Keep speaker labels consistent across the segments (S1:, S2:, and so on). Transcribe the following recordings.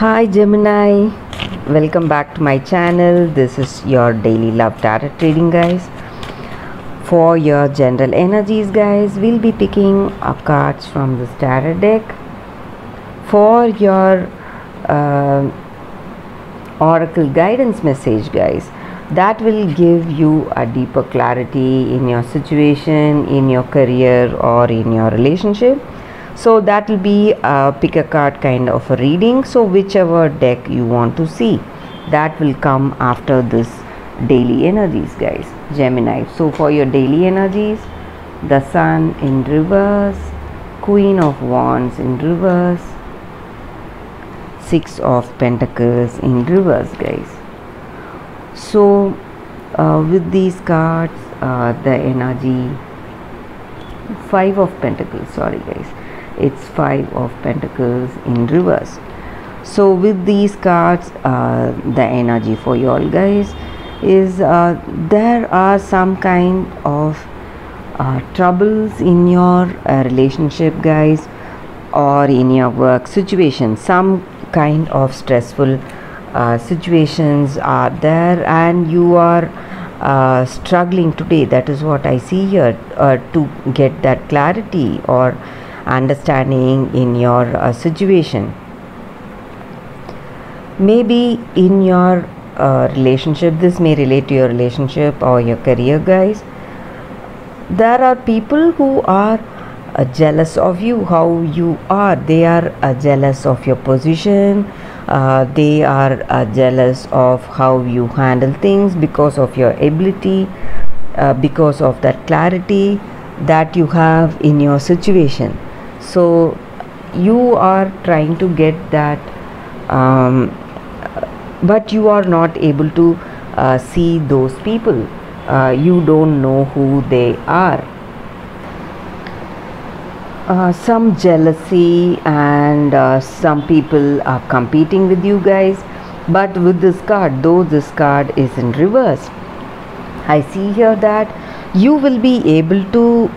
S1: Hi Gemini, welcome back to my channel. This is your daily love tarot reading, guys. For your general energies, guys, we'll be picking up cards from this tarot deck. For your oracle guidance message, guys, that will give you a deeper clarity in your situation, in your career, or in your relationship. So that will be a pick a card kind of a reading. So whichever deck you want to see, that will come after this daily energies, guys, Gemini. So for your daily energies, the Sun in reverse, Queen of Wands in reverse, Six of Pentacles in reverse, guys. So with these cards, the energy, Five of Pentacles, sorry guys, it's Five of Pentacles in reverse. So with these cards, the energy for you all, guys, is there are some kind of troubles in your relationship, guys, or in your work situation. Some kind of stressful situations are there, and you are struggling today. That is what I see here, to get that clarity or understanding in your situation. Maybe in your relationship, this may relate to your relationship or your career, guys. There are people who are jealous of you, how you are. They are jealous of your position. They are jealous of how you handle things, because of your ability, because of that clarity that you have in your situation. So you are trying to get that, but you are not able to see those people. You don't know who they are. Some jealousy, and some people are competing with you, guys. But with this card, though this card is in reverse, I see here that you will be able to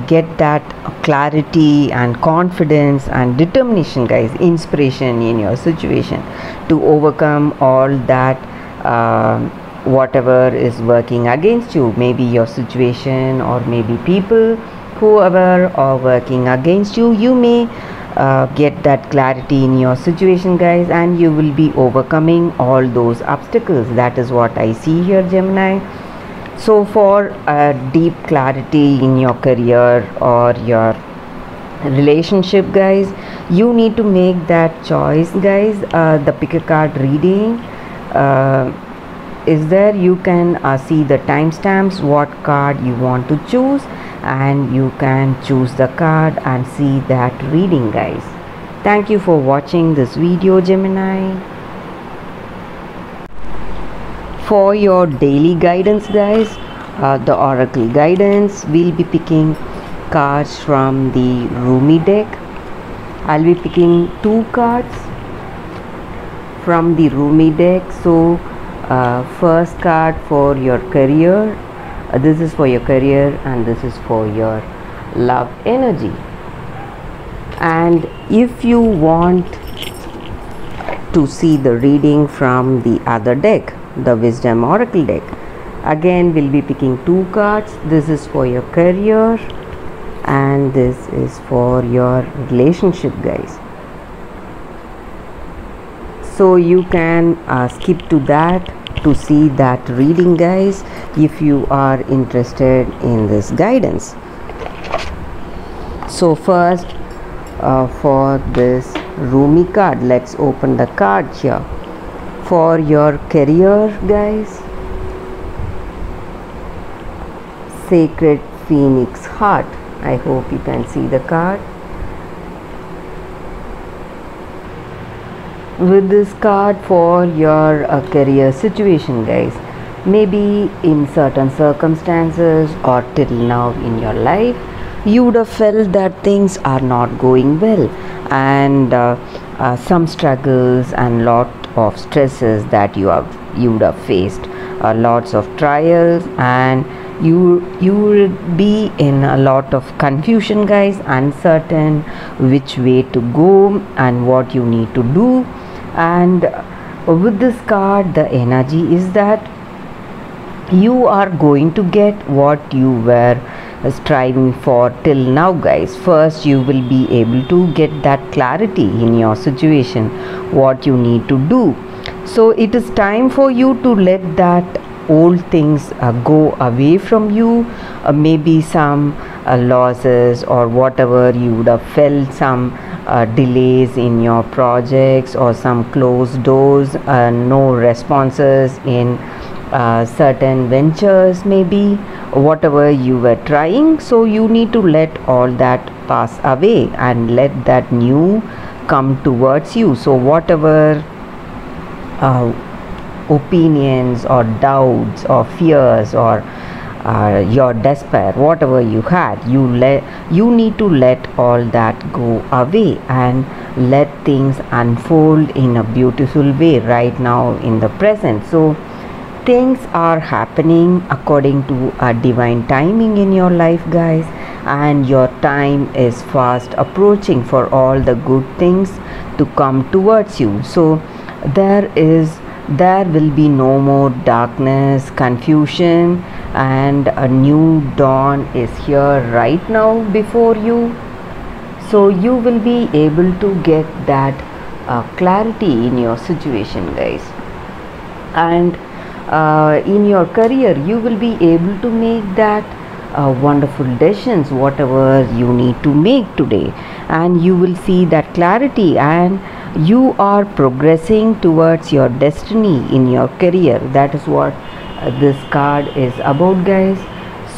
S1: get that clarity and confidence and determination, guys, inspiration in your situation to overcome all that whatever is working against you. Maybe your situation, or maybe people, whoever are working against you. You may get that clarity in your situation, guys, and you will be overcoming all those obstacles. That is what I see here, Gemini. So for a deep clarity in your career or your relationship, guys, you need to make that choice, guys. The pick a card reading is there. You can see the timestamps, what card you want to choose, and you can choose the card and see that reading, guys. Thank you for watching this video, Gemini. For your daily guidance, guys, the oracle guidance, we'll be picking cards from the Rumi deck. I'll be picking 2 cards from the Rumi deck. So first card for your career, this is for your career, and this is for your love energy. And if you want to see the reading from the other deck, the Wisdom Oracle deck, again we'll be picking 2 cards. This is for your career, and this is for your relationship, guys. So you can skip to that to see that reading, guys, if you are interested in this guidance. So first, for this Rumi card, let's open the card here. For your career, guys, Sacred Phoenix Heart. I hope you can see the card. With this card, for your career situation, guys, maybe in certain circumstances or till now in your life, you would have felt that things are not going well, and some struggles and lot of stresses that you would have faced, lots of trials, and you would be in a lot of confusion, guys, uncertain which way to go and what you need to do. And with this card, the energy is that you are going to get what you were striving for till now, guys. First, you will be able to get that clarity in your situation, what you need to do. So it is time for you to let that old things go away from you. Maybe some losses or whatever, you would have felt some delays in your projects or some closed doors, no responses in certain ventures, maybe whatever you were trying. So you need to let all that pass away and let that new come towards you. So whatever opinions or doubts or fears or your despair, whatever you had, you need to let all that go away and let things unfold in a beautiful way right now in the present. So things are happening according to a divine timing in your life, guys, and your time is fast approaching for all the good things to come towards you. So there will be no more darkness, confusion, and a new dawn is here right now before you. So you will be able to get that clarity in your situation, guys. And in your career, you will be able to make that wonderful decisions, whatever you need to make today, and you will see that clarity, and you are progressing towards your destiny in your career. That is what this card is about, guys.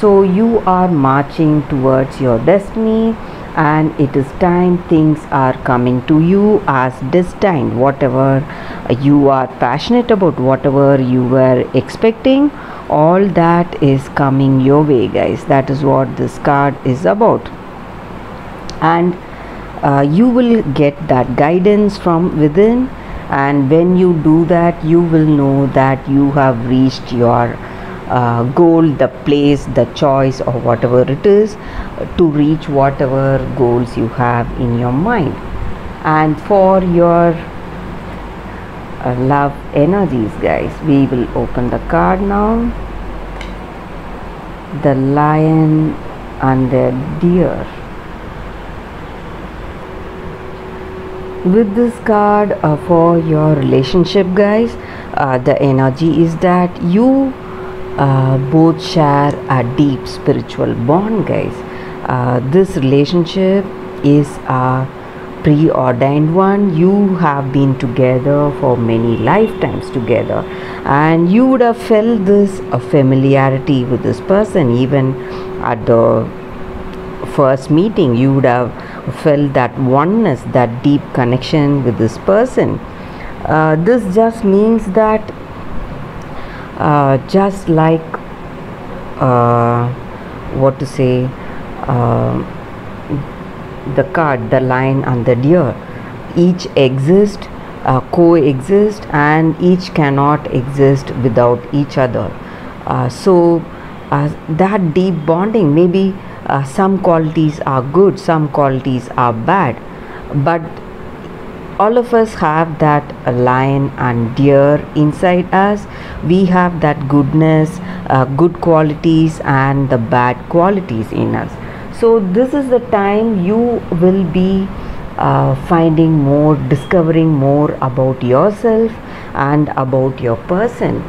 S1: So you are marching towards your destiny, and it is time things are coming to you as destined. Whatever you are passionate about, whatever you were expecting, all that is coming your way, guys. That is what this card is about. And you will get that guidance from within, and when you do that, you will know that you have reached your goal, the place, the choice, or whatever it is, to reach whatever goals you have in your mind. And for your love energies, guys, we will open the card now. The lion and the deer. With this card, for your relationship, guys, the energy is that you both share a deep spiritual bond, guys. This relationship is a preordained one. You have been together for many lifetimes together, and you would have felt this familiarity with this person. Even at the first meeting, you would have felt that oneness, that deep connection with this person. This just means that just like what to say, the card, the lion and the deer, each exist, coexist, and each cannot exist without each other. So that deep bonding, maybe some qualities are good, some qualities are bad, but all of us have that lion and deer inside us. We have that goodness, good qualities, and the bad qualities in us. So this is the time you will be finding more, discovering more about yourself and about your person.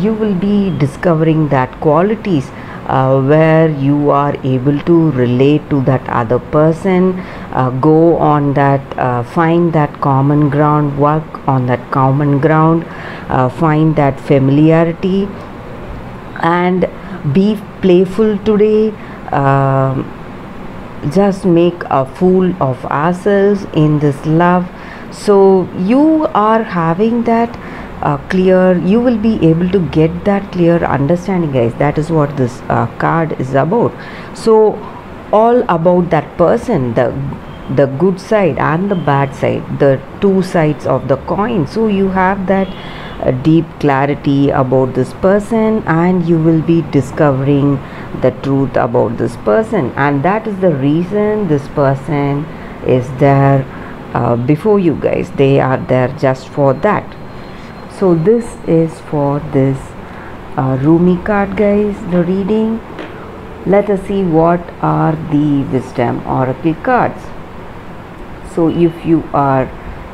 S1: You will be discovering that qualities where you are able to relate to that other person, go on that, find that common ground, work on that common ground, find that familiarity, and be playful today. Just make a fool of ourselves in this love. So you are having that clear, you will be able to get that clear understanding, guys. That is what this card is about. So all about that person, the good side and the bad side, the two sides of the coin. So you have that deep clarity about this person, and you will be discovering the truth about this person, and that is the reason this person is there before you guys. They are there just for that. So this is for this Rumi card, guys, the reading. Let us see what are the wisdom oracle cards. So if you are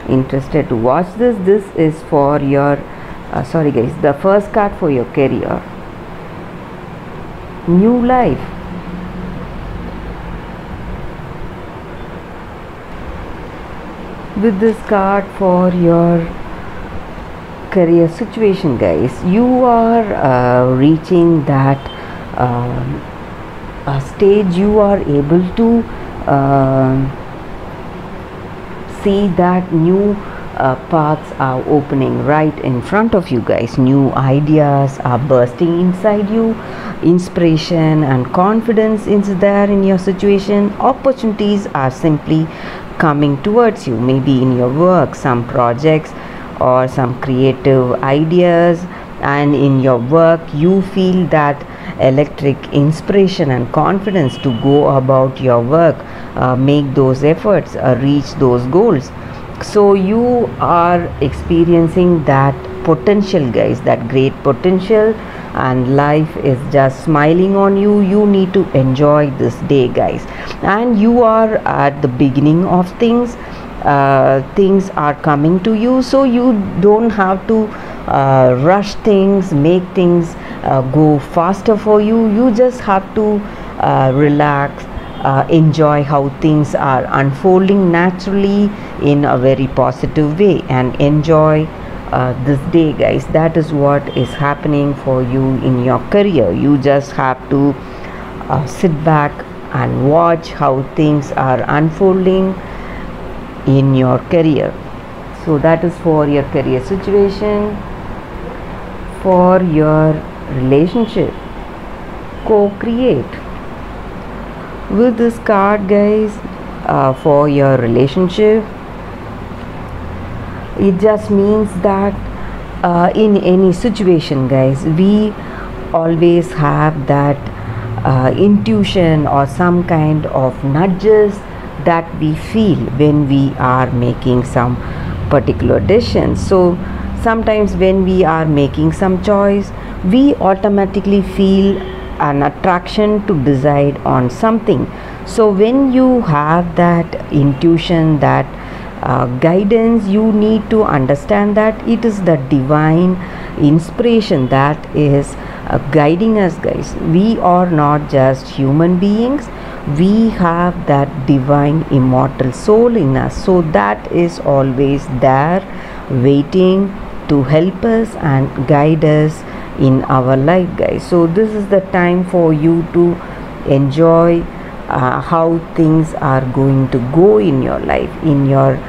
S1: interested to watch this is for your sorry guys, the first card for your career, new life. With this card for your career situation, guys, you are reaching that stage. You are able to see that new paths are opening right in front of you, guys. New ideas are bursting inside you. Inspiration and confidence is there in your situation. Opportunities are simply coming towards you, maybe in your work, some projects or some creative ideas. And in your work you feel that electric inspiration and confidence to go about your work, make those efforts, reach those goals. So you are experiencing that potential, guys, that great potential, and life is just smiling on you. You need to enjoy this day, guys, and you are at the beginning of things. Things are coming to you, so you don't have to rush things, make things go faster for you. You just have to relax, enjoy how things are unfolding naturally in a very positive way, and enjoy this day, guys. That is what is happening for you in your career. You just have to sit back and watch how things are unfolding in your career. So that is for your career situation. For your relationship, co-create. With this card, guys, for your relationship, it just means that in any situation, guys, we always have that intuition or some kind of nudges that we feel when we are making some particular decisions. So sometimes when we are making some choice, we automatically feel an attraction to decide on something. So when you have that intuition, that guidance, you need to understand that it is the divine inspiration that is guiding us, guys. We are not just human beings, we have that divine immortal soul in us. So that is always there waiting to help us and guide us in our life, guys. So this is the time for you to enjoy how things are going to go in your life, in your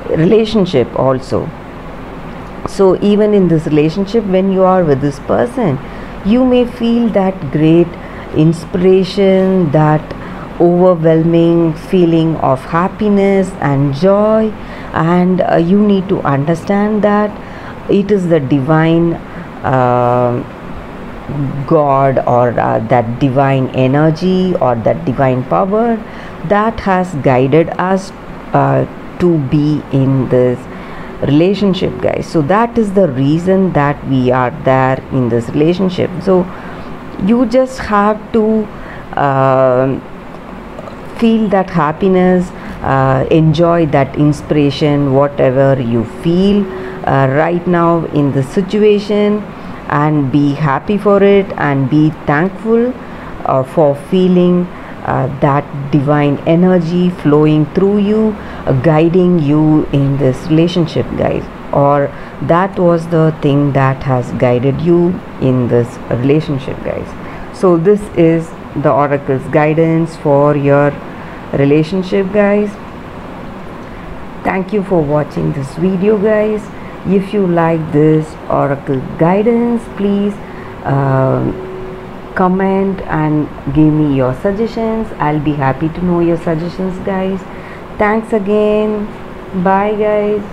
S1: relationship also. So even in this relationship, when you are with this person, you may feel that great inspiration, that overwhelming feeling of happiness and joy, and you need to understand that it is the divine God, or that divine energy, or that divine power that has guided us to be in this relationship, guys. So that is the reason that we are there in this relationship. So you just have to feel that happiness, enjoy that inspiration, whatever you feel right now in the situation, and be happy for it, and be thankful for feeling that divine energy flowing through you, guiding you in this relationship, guys, or that was the thing that has guided you in this relationship, guys. So this is the oracle's guidance for your relationship, guys. Thank you for watching this video, guys. If you like this oracle guidance, please comment and give me your suggestions. I'll be happy to know your suggestions, guys. Thanks again. Bye, guys.